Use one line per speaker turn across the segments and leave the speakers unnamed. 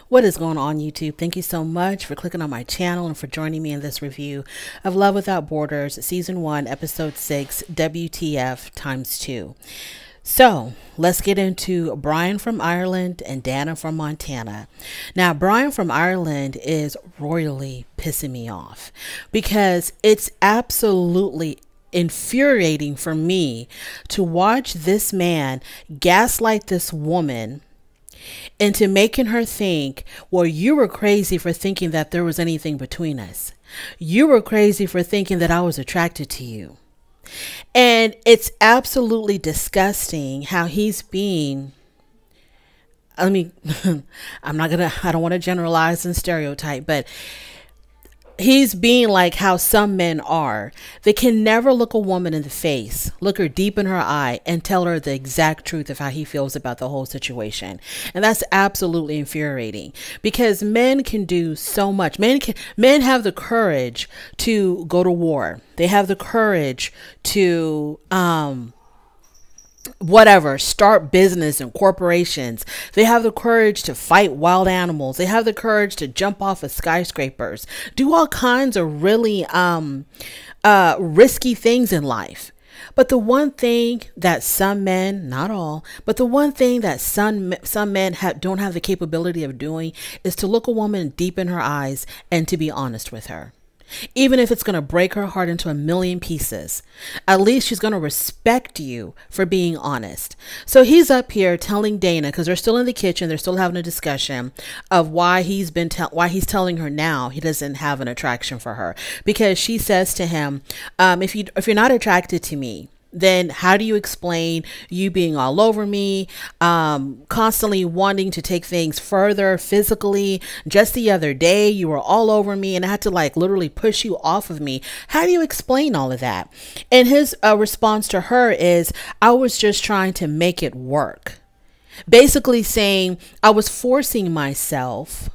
What is going on, YouTube? Thank you so much for clicking on my channel and for joining me in this review of Love Without Borders, Season 1, Episode 6, WTF times 2. So let's get into Brian from Ireland and Dana from Montana. Now, Brian from Ireland is royally pissing me off because it's absolutely infuriating for me to watch this man gaslight this woman into making her think, well, you were crazy for thinking that there was anything between us. You were crazy for thinking that I was attracted to you. And it's absolutely disgusting how he's being, I don't want to generalize and stereotype, but he's being like how some men are. They can never look a woman in the face, look her deep in her eye, and tell her the exact truth of how he feels about the whole situation. And that's absolutely infuriating because men can do so much. Men have the courage to go to war. They have the courage to start business and corporations. They have the courage to fight wild animals. They have the courage to jump off of skyscrapers, do all kinds of really risky things in life. But the one thing that some men, not all, but the one thing that some men don't have the capability of doing is to look a woman deep in her eyes and to be honest with her. Even if it's going to break her heart into a million pieces, at least she's going to respect you for being honest. So he's up here telling Dana, because they're still in the kitchen, they're still having a discussion of why he's telling her now he doesn't have an attraction for her, because she says to him, if you're not attracted to me, then how do you explain you being all over me, constantly wanting to take things further physically? Just the other day, you were all over me and I had to literally push you off of me. How do you explain all of that? And his response to her is, I was just trying to make it work. Basically saying, I was forcing myself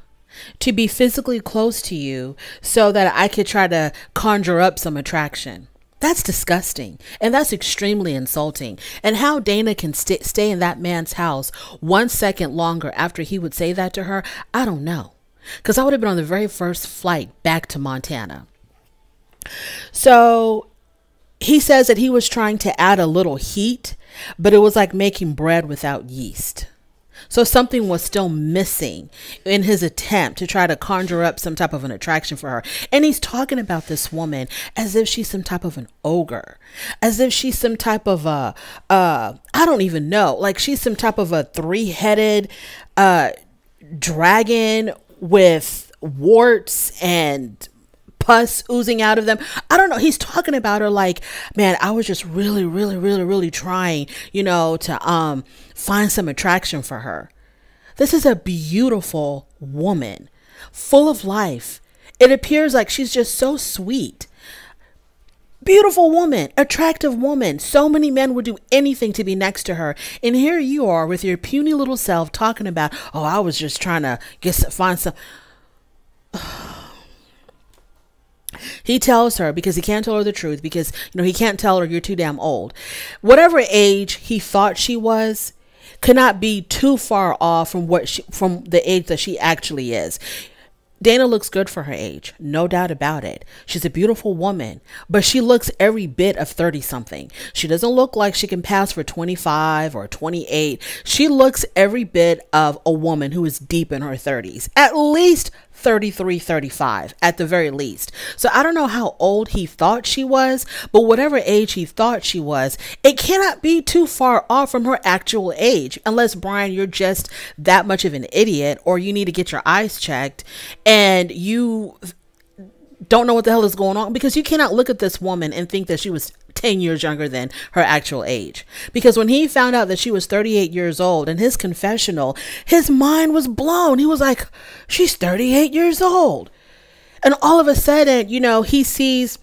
to be physically close to you so that I could try to conjure up some attraction. That's disgusting. And that's extremely insulting. And how Dana can stay in that man's house 1 second longer after he would say that to her, I don't know. Because I would have been on the very first flight back to Montana. So he says that he was trying to add a little heat, but it was like making bread without yeast. So something was still missing in his attempt to try to conjure up some type of an attraction for her. And he's talking about this woman as if she's some type of an ogre, as if she's some type of I don't even know, like she's some type of a three-headed dragon with warts and pus oozing out of them. I don't know. He's talking about her like, man, I was just really trying, to find some attraction for her. This is a beautiful woman, full of life. It appears like she's just so sweet. Beautiful woman, attractive woman. So many men would do anything to be next to her. And here you are with your puny little self talking about, oh, I was just trying to find some. He tells her, because he can't tell her the truth, because he can't tell her you're too damn old. Whatever age he thought she was could not be too far off from the age that she actually is. Dana looks good for her age, no doubt about it. She's a beautiful woman, but she looks every bit of 30-something. She doesn't look like she can pass for 25 or 28. She looks every bit of a woman who is deep in her 30s, at least 33, 35 at the very least. So I don't know how old he thought she was, but whatever age he thought she was, it cannot be too far off from her actual age, unless, Brian, you're just that much of an idiot, or you need to get your eyes checked and you don't know what the hell is going on, because you cannot look at this woman and think that she was 10 years younger than her actual age. Because when he found out that she was 38 years old in his confessional, his mind was blown. He was like, she's 38 years old. And all of a sudden, he sees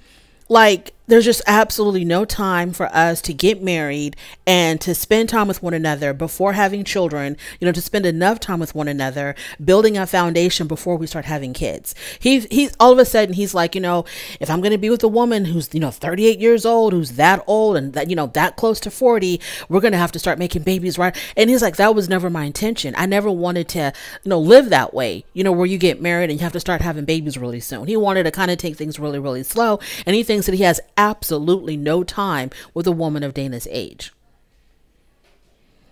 like there's just absolutely no time for us to get married and to spend time with one another before having children, to spend enough time with one another, building a foundation before we start having kids. He's all of a sudden, he's like, if I'm going to be with a woman who's, 38 years old, who's that old and that, that close to 40, we're going to have to start making babies, right? And he's like, that was never my intention. I never wanted to, live that way, where you get married and you have to start having babies really soon. He wanted to kind of take things really, really slow. And he thinks that he has absolutely no time with a woman of Dana's age.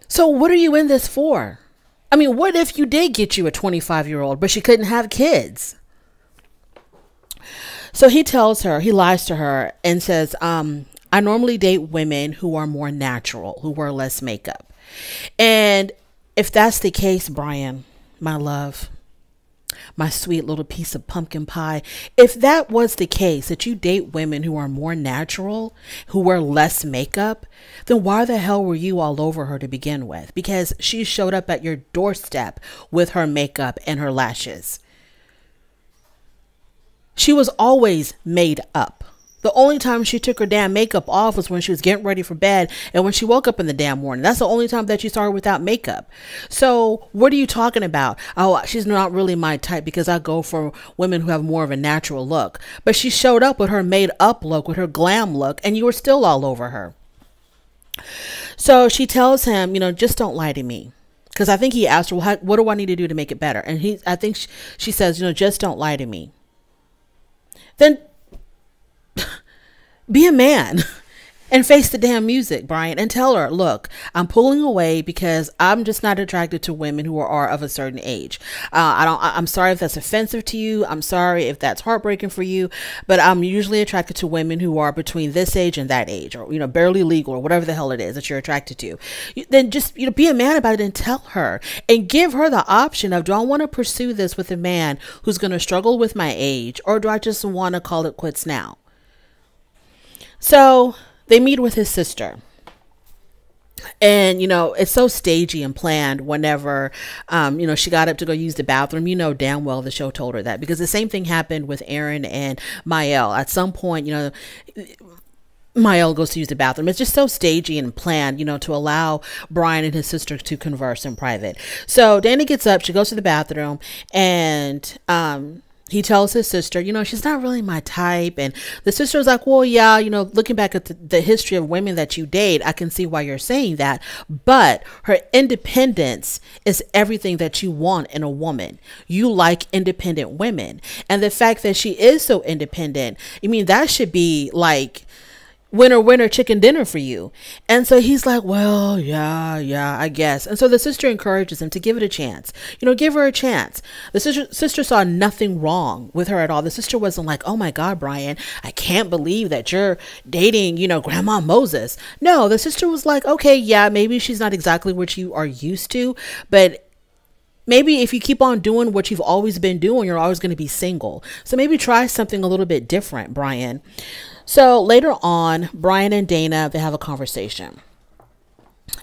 So what are you in this for? I mean, what if you did get you a 25-year-old, but she couldn't have kids? So he tells her, he lies to her and says, I normally date women who are more natural, who wear less makeup. And if that's the case, Brian, my love, my sweet little piece of pumpkin pie, if that was the case, that you date women who are more natural, who wear less makeup, then why the hell were you all over her to begin with? Because she showed up at your doorstep with her makeup and her lashes. She was always made up. The only time she took her damn makeup off was when she was getting ready for bed and when she woke up in the damn morning. That's the only time that she saw her without makeup. So what are you talking about? Oh, she's not really my type because I go for women who have more of a natural look. But she showed up with her made up look, with her glam look, and you were still all over her. So she tells him, just don't lie to me. Because I think he asked her, well, what do I need to do to make it better? And I think she says, just don't lie to me. Then be a man and face the damn music, Brian, and tell her, look, I'm pulling away because I'm just not attracted to women who are of a certain age. I'm sorry if that's offensive to you. I'm sorry if that's heartbreaking for you, but I'm usually attracted to women who are between this age and that age, or, barely legal, or whatever the hell it is that you're attracted to. Then just, be a man about it and tell her and give her the option of, do I want to pursue this with a man who's going to struggle with my age, or do I just want to call it quits now? So they meet with his sister. And, it's so stagey and planned whenever, she got up to go use the bathroom. Damn well the show told her that, because the same thing happened with Aaron and Mael. At some point, Mael goes to use the bathroom. It's just so stagey and planned, to allow Brian and his sister to converse in private. So Dana gets up, she goes to the bathroom, and, he tells his sister, she's not really my type. And the sister was like, well, yeah, looking back at the history of women that you date, I can see why you're saying that. But her independence is everything that you want in a woman. You like independent women. And the fact that she is so independent, that should be like winner, chicken dinner for you. And so he's like, well, yeah, I guess. And so the sister encourages him to give it a chance. Give her a chance. The sister saw nothing wrong with her at all. The sister wasn't like, oh my God, Brian, I can't believe that you're dating, Grandma Moses. No, the sister was like, okay, yeah, maybe she's not exactly what you are used to, but maybe if you keep on doing what you've always been doing, you're always going to be single. So maybe try something a little bit different, Brian. So later on, Brian and Dana, they have a conversation.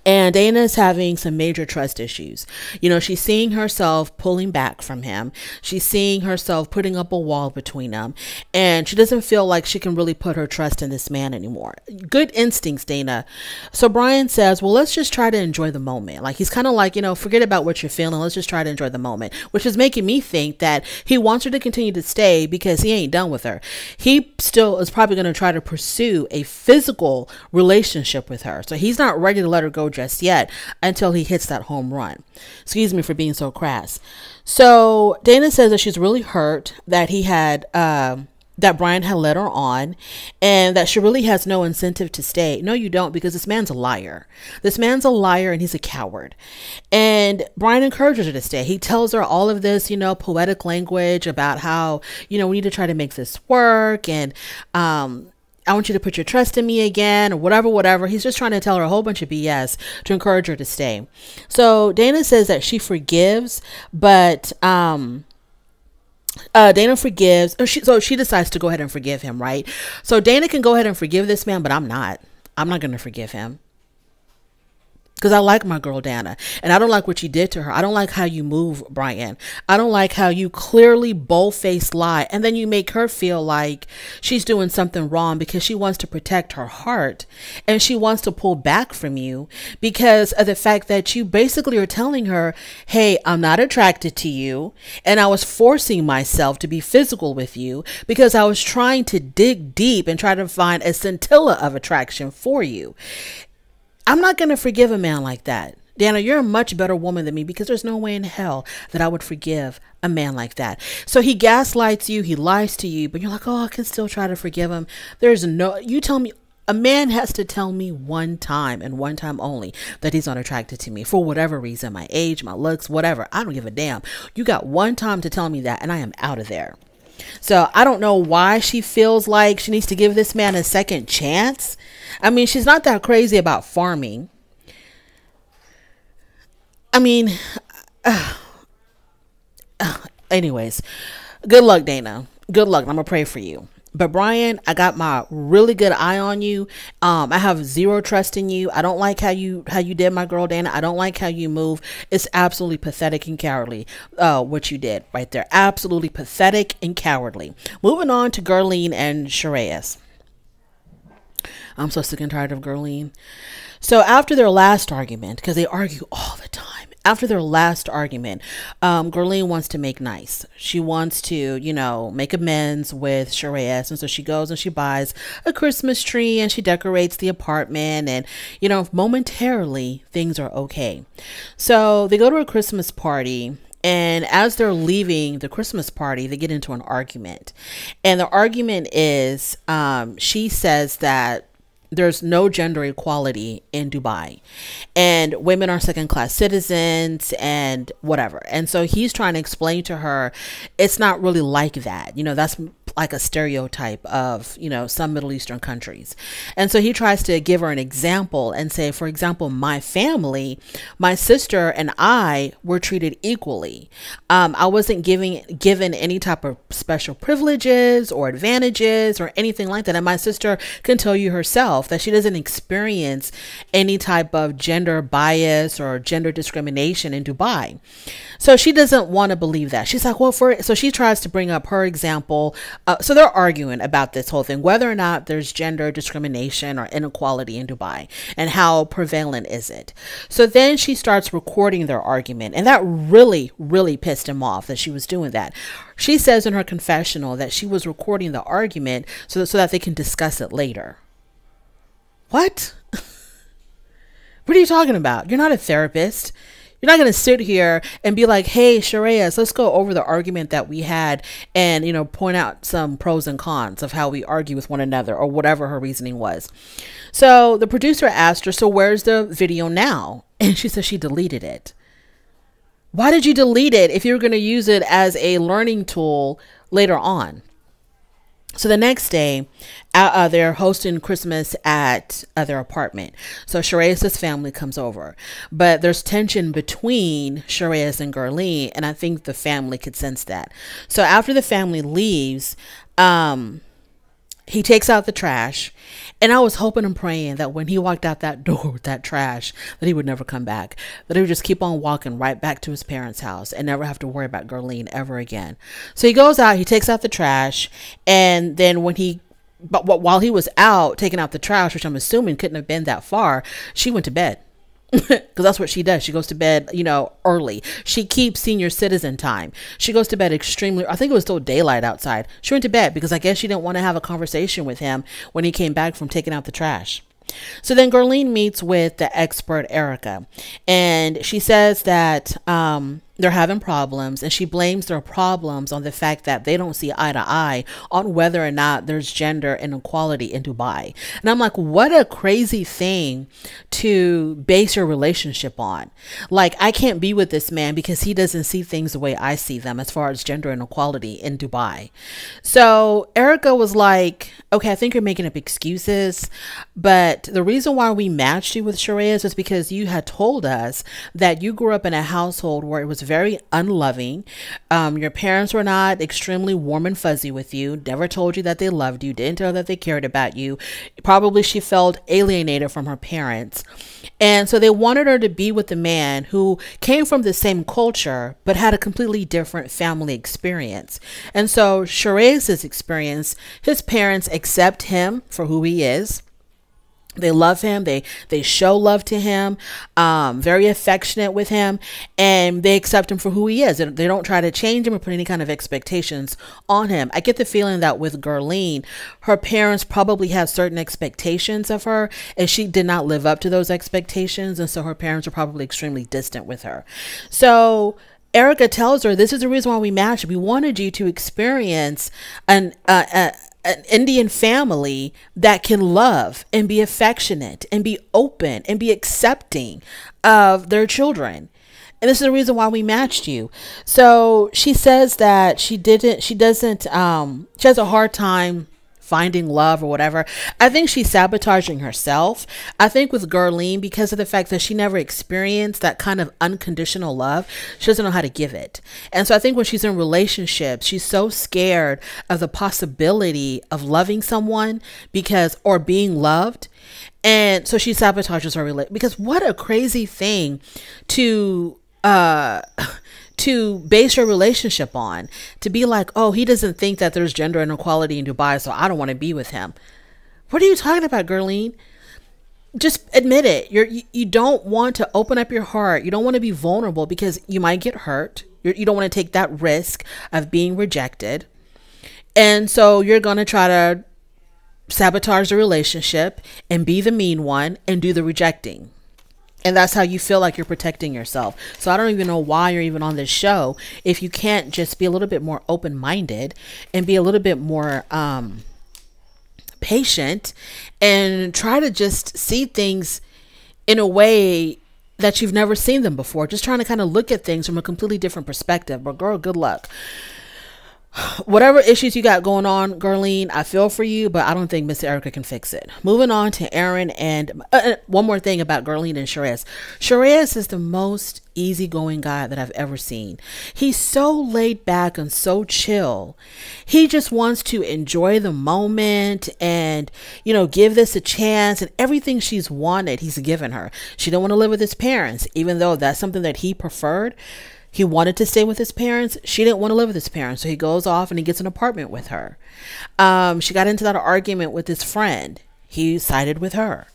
And Dana is having some major trust issues. She's seeing herself pulling back from him. She's seeing herself putting up a wall between them. And she doesn't feel like she can really put her trust in this man anymore. Good instincts, Dana. So Brian says, well, let's just try to enjoy the moment. Like, he's kind of like, forget about what you're feeling. Let's just try to enjoy the moment, which is making me think that he wants her to continue to stay because he ain't done with her. He still is probably going to try to pursue a physical relationship with her. So he's not ready to let her go just yet until he hits that home run. Excuse me for being so crass. So Dana says that she's really hurt that he had that Brian had led her on, and that she really has no incentive to stay. No, you don't, because this man's a liar. This man's a liar and he's a coward. And Brian encourages her to stay. He tells her all of this, poetic language about how, we need to try to make this work, and I want you to put your trust in me again, or whatever. He's just trying to tell her a whole bunch of BS to encourage her to stay. So Dana says that she forgives, but Dana forgives. So she decides to go ahead and forgive him, right? So Dana can go ahead and forgive this man, but I'm not going to forgive him. because I like my girl Dana, and I don't like what you did to her. I don't like how you move, Brian. I don't like how you clearly bold-faced lie, and then you make her feel like she's doing something wrong because she wants to protect her heart, and she wants to pull back from you because of the fact that you basically are telling her, hey, I'm not attracted to you, and I was forcing myself to be physical with you because I was trying to dig deep and try to find a scintilla of attraction for you. I'm not going to forgive a man like that. Dana, you're a much better woman than me because there's no way in hell that I would forgive a man like that. So he gaslights you, he lies to you, but you're like, oh, I can still try to forgive him. You tell me, a man has to tell me one time and one time only that he's unattracted to me for whatever reason, my age, my looks, whatever. I don't give a damn. You got one time to tell me that and I am out of there. So I don't know why she feels like she needs to give this man a second chance. I mean, she's not that crazy about farming. I mean, anyways, good luck, Dana. Good luck. I'm going to pray for you. But Brian, I got my really good eye on you. I have zero trust in you. I don't like how you did my girl Dana. I don't like how you move. It's absolutely pathetic and cowardly, what you did right there. Absolutely pathetic and cowardly. Moving on to Gurleen and Sharayas. I'm so sick and tired of Gurleen. So after their last argument, because they argue all the time, after their last argument, Gurleen wants to make nice. She wants to, make amends with Sharayas. And so she goes and she buys a Christmas tree and she decorates the apartment. And, momentarily things are okay. So they go to a Christmas party. And as they're leaving the Christmas party, they get into an argument. And the argument is, she says that there's no gender equality in Dubai and women are second-class citizens and whatever. And so he's trying to explain to her, it's not really like that. That's like a stereotype of, some Middle Eastern countries. And so he tries to give her an example and say, for example, my family, my sister and I were treated equally. I wasn't given any type of special privileges or advantages or anything like that. And my sister can tell you herself that she doesn't experience any type of gender bias or gender discrimination in Dubai. So she doesn't want to believe that. She's like, so she tries to bring up her example. So they're arguing about this whole thing, whether or not there's gender discrimination or inequality in Dubai and how prevalent is it. So then she starts recording their argument, and that really, really pissed him off that she was doing that. She says in her confessional that she was recording the argument so that they can discuss it later. What? What are you talking about? You're not a therapist. You're not going to sit here and be like, hey, Sharayas, let's go over the argument that we had and, point out some pros and cons of how we argue with one another or whatever her reasoning was. So the producer asked her, so where's the video now? And she said she deleted it. Why did you delete it if you were going to use it as a learning tool later on? So the next day, they're hosting Christmas at their apartment. So Sharayas' family comes over. But there's tension between Sharayas and Gurleen, and I think the family could sense that. So after the family leaves, he takes out the trash. And I was hoping and praying that when he walked out that door with that trash, that he would never come back. That he would just keep on walking right back to his parents' house and never have to worry about Gurleen ever again. So he goes out, he takes out the trash. And then while he was out taking out the trash, which I'm assuming couldn't have been that far, she went to bed. Because that's what she does. She goes to bed, early. She keeps senior citizen time. She goes to bed extremely, I think it was still daylight outside. She went to bed because I guess she didn't want to have a conversation with him when he came back from taking out the trash. So then Gurleen meets with the expert Erica, and she says that they're having problems, and she blames their problems on the fact that they don't see eye to eye on whether or not there's gender inequality in Dubai. And I'm like, what a crazy thing to base your relationship on. Like, I can't be with this man because he doesn't see things the way I see them as far as gender inequality in Dubai. So Erica was like, okay, I think you're making up excuses, but the reason why we matched you with Sharayas was because you had told us that you grew up in a household where it was was very unloving. Your parents were not extremely warm and fuzzy with you, never told you that they loved you, didn't tell her that they cared about you. Probably she felt alienated from her parents. And so they wanted her to be with a man who came from the same culture, but had a completely different family experience. And so Sherez's experience, his parents accept him for who he is. They love him. They show love to him, very affectionate with him, and they accept him for who he is. They don't try to change him or put any kind of expectations on him. I get the feeling that with Gerline, her parents probably had certain expectations of her, and she did not live up to those expectations. And so her parents are probably extremely distant with her. So Erica tells her, this is the reason why we matched. We wanted you to experience an Indian family that can love and be affectionate and be open and be accepting of their children. And this is the reason why we matched you. So she says that she has a hard time finding love or whatever. I think she's sabotaging herself. I think with Gerline, because of the fact that she never experienced that kind of unconditional love, she doesn't know how to give it. And so I think when she's in relationships, she's so scared of the possibility of loving someone or being loved. And so she sabotages her relationship, because what a crazy thing to base your relationship on, to be like, oh, he doesn't think that there's gender inequality in Dubai, so I don't want to be with him. What are you talking about, Gerline? Just admit it. You don't want to open up your heart. You don't want to be vulnerable because you might get hurt. You don't want to take that risk of being rejected. And so you're going to try to sabotage the relationship and be the mean one and do the rejecting. And that's how you feel like you're protecting yourself. So I don't even know why you're even on this show if you can't just be a little bit more open-minded and be a little bit more patient and try to just see things in a way that you've never seen them before. Just trying to kind of look at things from a completely different perspective. But girl, good luck. Whatever issues you got going on, Gerline, I feel for you, but I don't think Miss Erica can fix it. Moving on to Aaron, and one more thing about Gerline and Sherez. Sherez is the most easygoing guy that I've ever seen. He's so laid back and so chill. He just wants to enjoy the moment and, give this a chance, and everything she's wanted, he's given her. She don't want to live with his parents, even though that's something that he preferred. He wanted to stay with his parents. She didn't want to live with his parents. So he goes off and he gets an apartment with her. She got into that argument with his friend. He sided with her.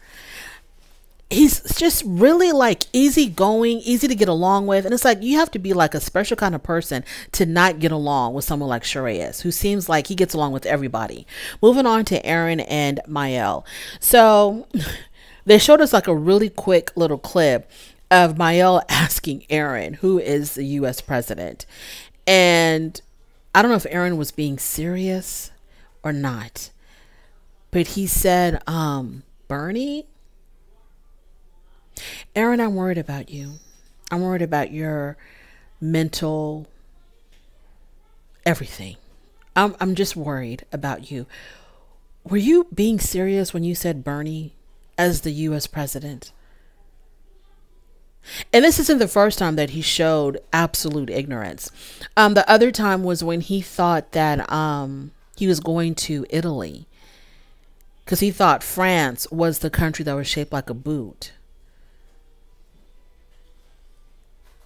He's just really like easygoing, easy to get along with. And it's like, you have to be like a special kind of person to not get along with someone like Sherez, who seems like he gets along with everybody. Moving on to Aaron and Mael. So they showed us like a really quick little clip of Mael asking Aaron, who is the U.S. president. And I don't know if Aaron was being serious or not, but he said, Bernie? Aaron, I'm worried about you. I'm worried about your mental everything. I'm just worried about you. Were you being serious when you said Bernie as the U.S. president? And this isn't the first time that he showed absolute ignorance. The other time was when he thought that he was going to Italy because he thought France was the country that was shaped like a boot.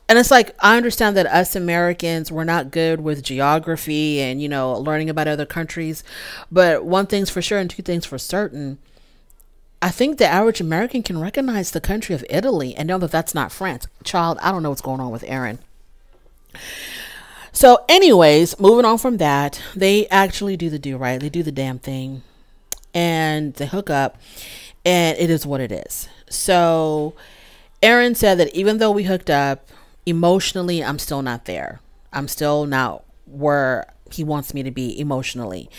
And it's like, I understand that us Americans, we're not good with geography and, learning about other countries. But one thing's for sure and two things for certain. I think the average American can recognize the country of Italy and know that that's not France. Child, I don't know what's going on with Aaron. So anyways, moving on from that, they actually do the do right. They do the damn thing and they hook up, and it is what it is. So Aaron said that even though we hooked up emotionally, I'm still not there. I'm still not where he wants me to be emotionally.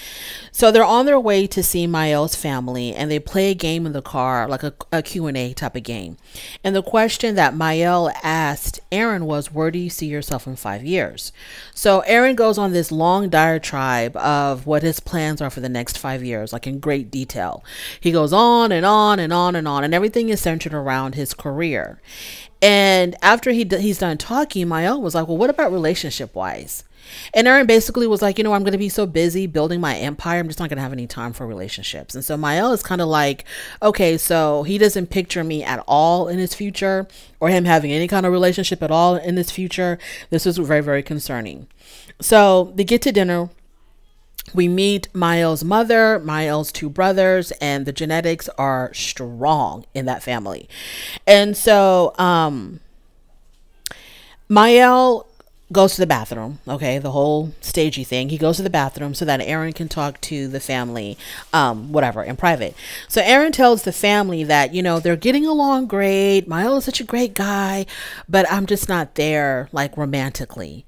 So they're on their way to see Mael's family, and they play a game in the car, like a Q&A type of game. And the question that Mael asked Aaron was, where do you see yourself in 5 years? So Aaron goes on this long diatribe of what his plans are for the next 5 years, like in great detail. He goes on and on and on and on, and everything is centered around his career. And after he's done talking, Mael was like, well, what about relationship wise? And Aaron basically was like, I'm going to be so busy building my empire. I'm just not going to have any time for relationships. And so Mael is kind of like, okay, so he doesn't picture me at all in his future, or him having any kind of relationship at all in his future. This is very, very concerning. So they get to dinner. We meet Mael's mother, Mael's two brothers, and the genetics are strong in that family. And so Mael goes to the bathroom. Okay, the whole stagey thing. He goes to the bathroom so that Aaron can talk to the family, whatever, in private. So Aaron tells the family that, they're getting along great. Mael is such a great guy, but I'm just not there, like, romantically.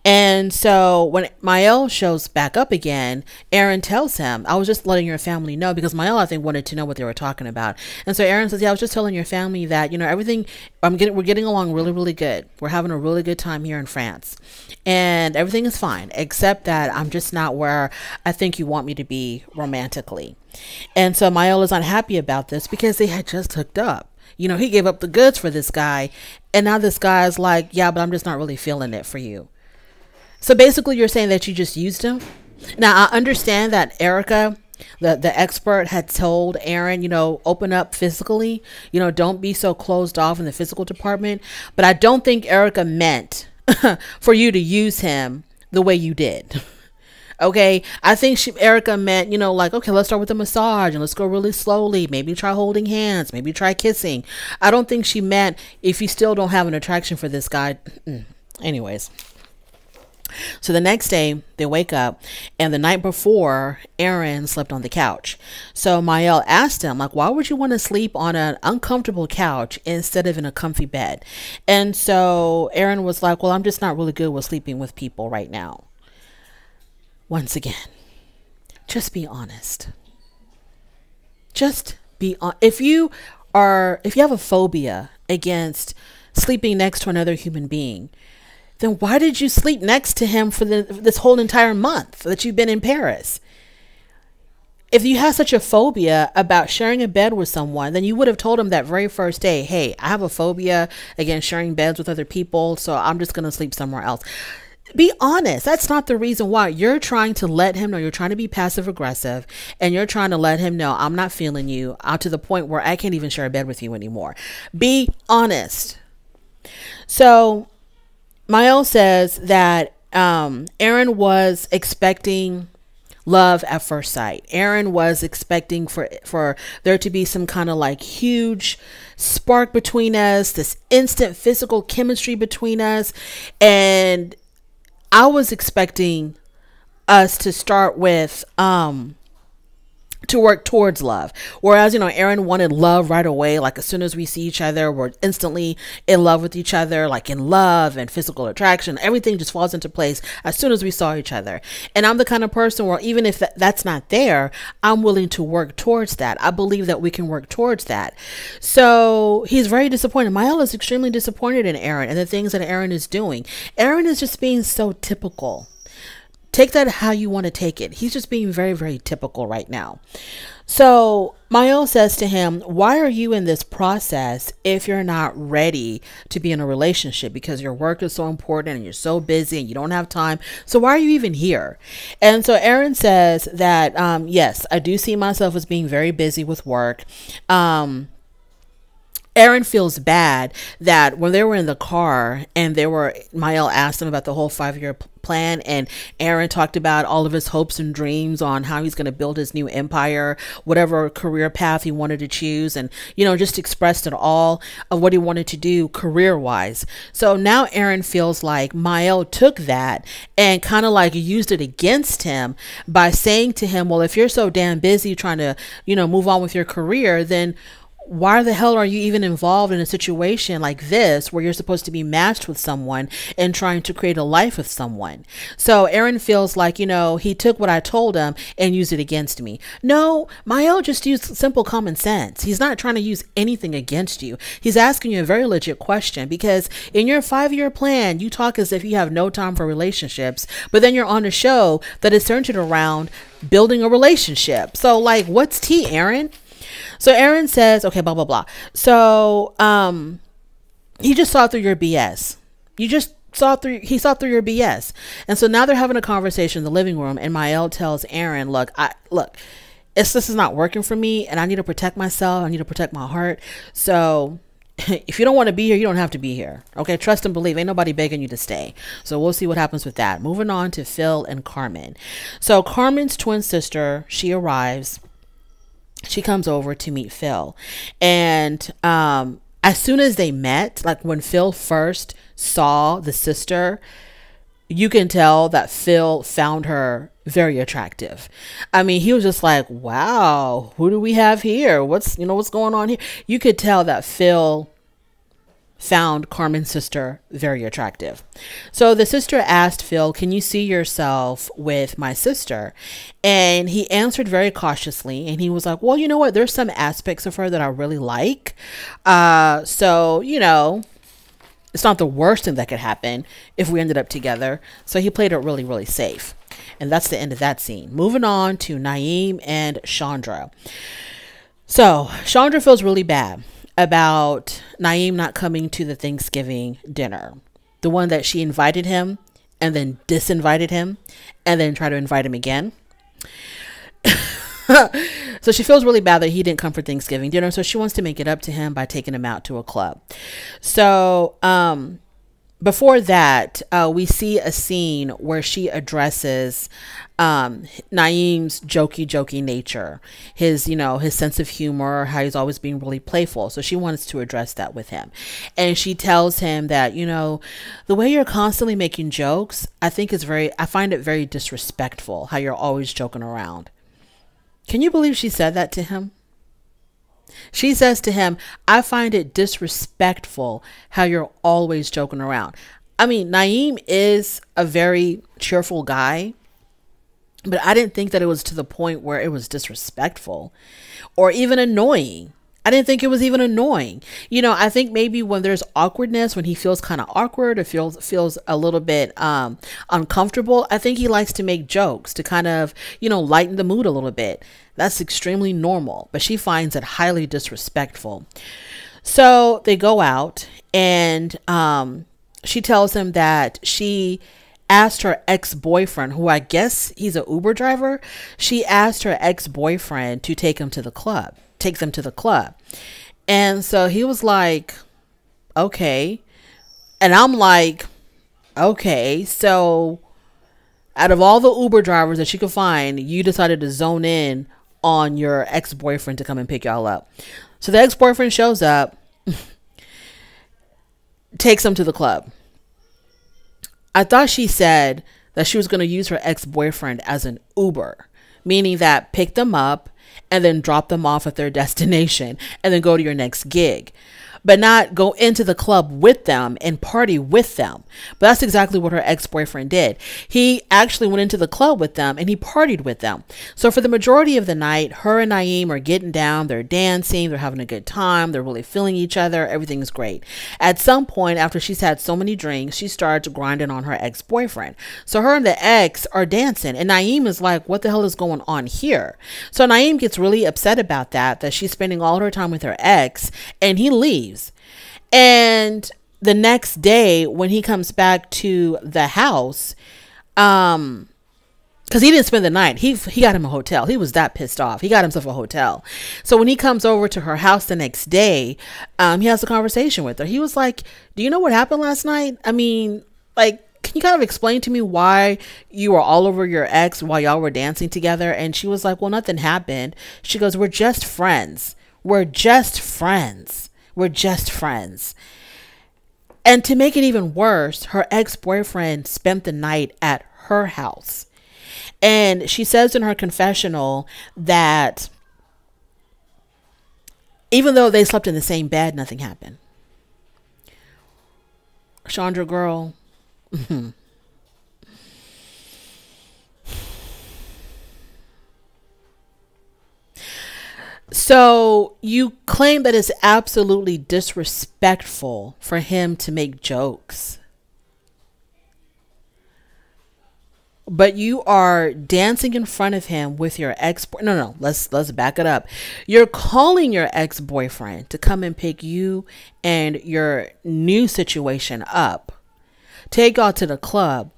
And so when Mael shows back up again, Aaron tells him, I was just letting your family know, because Mael, I think, wanted to know what they were talking about. And so Aaron says, yeah, I was just telling your family that, everything, we're getting along really, really good. We're having a really good time here in France. And everything is fine, except that I'm just not where I think you want me to be romantically. And so Mael is unhappy about this because they had just hooked up. He gave up the goods for this guy. And now this guy is like, yeah, but I'm just not really feeling it for you. So basically you're saying that you just used him. Now I understand that Erica, the expert, had told Aaron, open up physically, don't be so closed off in the physical department. But I don't think Erica meant for you to use him the way you did. Okay. I think Erica meant, like, okay, let's start with a massage and let's go really slowly. Maybe try holding hands, maybe try kissing. I don't think she meant if you still don't have an attraction for this guy. Anyways. So the next day they wake up, and the night before Aaron slept on the couch. So Mael asked him, like, why would you want to sleep on an uncomfortable couch instead of in a comfy bed? And so Aaron was like, well, I'm just not really good with sleeping with people right now. Once again, just be honest. Just be honest. If you have a phobia against sleeping next to another human being, then why did you sleep next to him for this whole entire month that you've been in Paris? If you have such a phobia about sharing a bed with someone, then you would have told him that very first day, hey, I have a phobia against sharing beds with other people, so I'm just going to sleep somewhere else. Be honest. That's not the reason why. You're trying to let him know, you're trying to be passive aggressive, and you're trying to let him know, I'm not feeling you, out to the point where I can't even share a bed with you anymore. Be honest. So Mael says that Aaron was expecting love at first sight. Aaron was expecting for there to be some kind of like huge spark between us, this instant physical chemistry between us. And I was expecting us to start with to work towards love. Whereas, Aaron wanted love right away. Like as soon as we see each other, we're instantly in love with each other, like in love and physical attraction. Everything just falls into place as soon as we saw each other. And I'm the kind of person where even if that's not there, I'm willing to work towards that. I believe that we can work towards that. So he's very disappointed. Mael is extremely disappointed in Aaron and the things that Aaron is doing. Aaron is just being so typical. Take that how you want to take it. He's just being very, very typical right now. So Mael says to him, why are you in this process if you're not ready to be in a relationship? Because your work is so important and you're so busy and you don't have time. So why are you even here? And so Aaron says that, yes, I do see myself as being very busy with work. Aaron feels bad that when they were in the car and Mael asked him about the whole 5-year plan, and Aaron talked about all of his hopes and dreams on how he's going to build his new empire, whatever career path he wanted to choose, and, just expressed it all of what he wanted to do career wise. So now Aaron feels like Mael took that and kind of like used it against him by saying to him, well, if you're so damn busy trying to, move on with your career, then why the hell are you even involved in a situation like this where you're supposed to be matched with someone and trying to create a life with someone? So Aaron feels like, he took what I told him and used it against me. No, Mael just used simple common sense. He's not trying to use anything against you. He's asking you a very legit question, because in your 5-year plan, you talk as if you have no time for relationships, but then you're on a show that is centered around building a relationship. So like, what's tea, Aaron? So Aaron says, okay, blah, blah, blah. So, He just saw through your BS. He saw through your BS. And so now they're having a conversation in the living room, and Mael tells Aaron, look, this is not working for me, and I need to protect myself. I need to protect my heart. So if you don't want to be here, you don't have to be here. Okay, trust and believe. Ain't nobody begging you to stay. So we'll see what happens with that. Moving on to Phil and Carmen. So Carmen's twin sister, she arrives. She comes over to meet Phil. And as soon as they met, like when Phil first saw the sister, you can tell that Phil found her very attractive. I mean, he was just like, wow, who do we have here? What's going on here? You could tell that Phil found Carmen's sister very attractive. So the sister asked Phil, can you see yourself with my sister? And he answered very cautiously. And he was like, well, you know what? There's some aspects of her that I really like. So, it's not the worst thing that could happen if we ended up together. So he played it really, really safe. And that's the end of that scene. Moving on to Naeem and Chandra. So Chandra feels really bad about Naeem not coming to the Thanksgiving dinner. The one that she invited him and then disinvited him and then tried to invite him again. So she feels really bad that he didn't come for Thanksgiving dinner. So she wants to make it up to him by taking him out to a club. So before that, we see a scene where she addresses Naeem's jokey nature, his sense of humor, how he's always being really playful. So she wants to address that with him. And she tells him that, the way you're constantly making jokes, I find it very disrespectful how you're always joking around. Can you believe she said that to him? She says to him, I find it disrespectful how you're always joking around. I mean, Naeem is a very cheerful guy, but I didn't think that it was to the point where it was disrespectful or even annoying. I didn't think it was even annoying. I think maybe when there's awkwardness, when he feels kind of awkward or feels a little bit uncomfortable, I think he likes to make jokes to kind of, lighten the mood a little bit. That's extremely normal, but she finds it highly disrespectful. So they go out and she tells him that she asked her ex-boyfriend, who I guess he's an Uber driver. She asked her ex-boyfriend to take them to the club. And so he was like, okay. And I'm like, okay, so out of all the Uber drivers that you could find, you decided to zone in on your ex-boyfriend to come and pick y'all up. So the ex-boyfriend shows up, takes them to the club. I thought she said that she was going to use her ex-boyfriend as an Uber, meaning that pick them up and then drop them off at their destination and then go to your next gig, but not go into the club with them and party with them. But that's exactly what her ex-boyfriend did. He actually went into the club with them and he partied with them. So for the majority of the night, her and Naeem are getting down, they're dancing, they're having a good time, they're really feeling each other, everything's great. At some point, after she's had so many drinks, she starts grinding on her ex-boyfriend. So her and the ex are dancing and Naeem is like, what the hell is going on here? So Naeem gets really upset about that she's spending all her time with her ex, and he leaves. And the next day when he comes back to the house, because he didn't spend the night, he got him a hotel. He was that pissed off. He got himself a hotel. So when he comes over to her house the next day, he has a conversation with her. He was like, do you know what happened last night? I mean, like, can you kind of explain to me why you were all over your ex while y'all were dancing together? And she was like, well, nothing happened. She goes, we're just friends. We're just friends. We're just friends. And to make it even worse, her ex-boyfriend spent the night at her house. And she says in her confessional that even though they slept in the same bed, nothing happened. Chandra, girl. So you claim that it's absolutely disrespectful for him to make jokes. but you are dancing in front of him with your ex. No, let's back it up. You're calling your ex-boyfriend to come and pick you and your new situation up, take y'all to the club,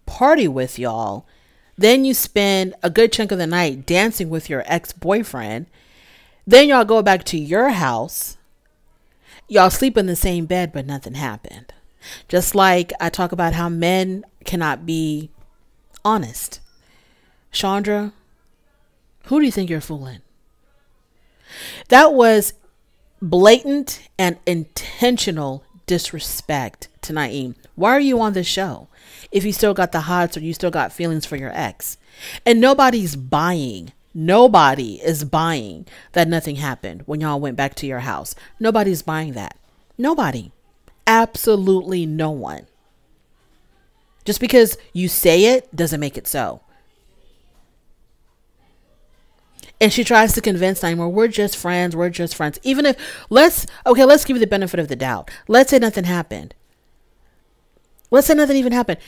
party with y'all. Then you spend a good chunk of the night dancing with your ex-boyfriend. Then y'all go back to your house. Y'all sleep in the same bed, but nothing happened. Just like I talk about how men cannot be honest. Chandra, who do you think you're fooling? That was blatant and intentional disrespect to Naeem. Why are you on this show if you still got the hots or you still got feelings for your ex? And nobody's buying. Nobody is buying that nothing happened when y'all went back to your house. Nobody's buying that. Nobody. Absolutely no one. Just because you say it doesn't make it so. And she tries to convince Naeem, well, we're just friends. We're just friends. Even if, let's give you the benefit of the doubt. Let's say nothing happened. Let's say nothing even happened.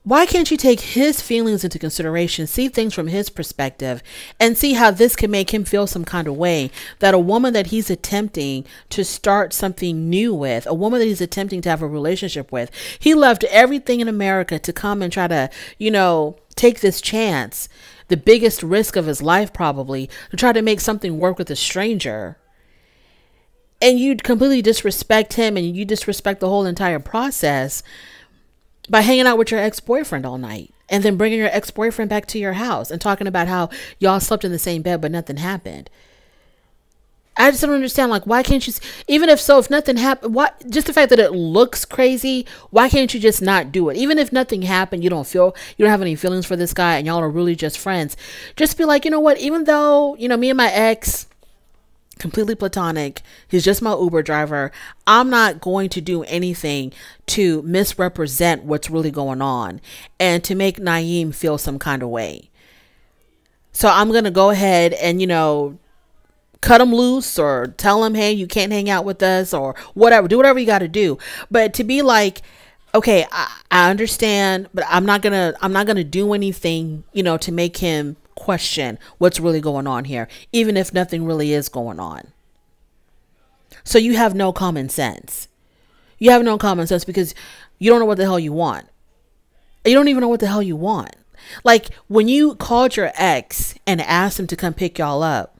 Why can't you take his feelings into consideration, see things from his perspective, and see how this can make him feel some kind of way that a woman that he's attempting to start something new with, a woman that he's attempting to have a relationship with, he left everything in America to come and try to, take this chance, the biggest risk of his life probably, to try to make something work with a stranger. And you completely disrespect him and you disrespect the whole entire process by hanging out with your ex-boyfriend all night and then bringing your ex-boyfriend back to your house and talking about how y'all slept in the same bed, but nothing happened. I just don't understand. Like, why can't you, even if nothing happened, just the fact that it looks crazy, why can't you just not do it? Even if nothing happened, you don't have any feelings for this guy and y'all are really just friends. Just be like, you know what, even though, me and my ex, completely platonic, he's just my Uber driver, I'm not going to do anything to misrepresent what's really going on and to make Naeem feel some kind of way. So I'm going to go ahead and, cut him loose or tell him, hey, you can't hang out with us or whatever. Do whatever you got to do. But to be like, okay, I understand, but I'm not gonna do anything, to make him question what's really going on here, even if nothing really is going on. So you have no common sense. You have no common sense because you don't know what the hell you want. You don't even know what the hell you want. Like when you called your ex and asked him to come pick y'all up,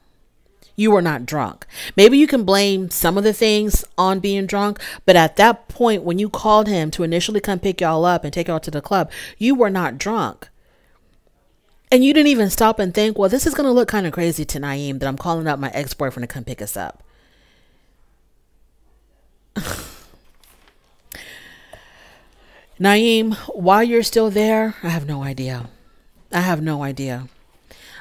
you were not drunk. Maybe you can blame some of the things on being drunk, but at that point when you called him to initially come pick y'all up and take y'all to the club, you were not drunk. And you didn't even stop and think, well, this is going to look kind of crazy to Naeem that I'm calling up my ex-boyfriend to come pick us up. Naeem, why you're still there, I have no idea. I have no idea.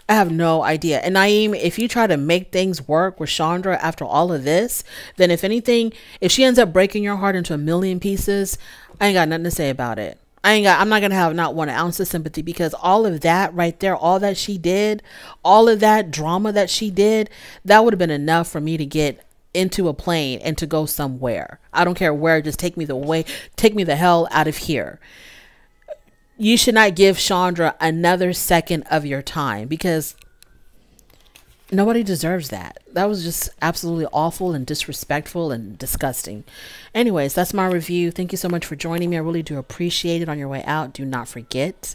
And Naeem, if you try to make things work with Chandra after all of this, then if anything, if she ends up breaking your heart into a million pieces, I ain't got nothing to say about it. I'm not going to have not 1 ounce of sympathy because all of that right there, all that she did, all of that drama that she did, that would have been enough for me to get into a plane and to go somewhere. I don't care where, just take me the hell out of here. You should not give Chandra another second of your time because nobody deserves that. That was just absolutely awful and disrespectful and disgusting. Anyways, that's my review. Thank you so much for joining me. I really do appreciate it. On your way out, do not forget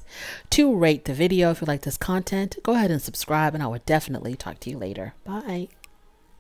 to rate the video if you like this content. Go ahead and subscribe and I will definitely talk to you later. Bye.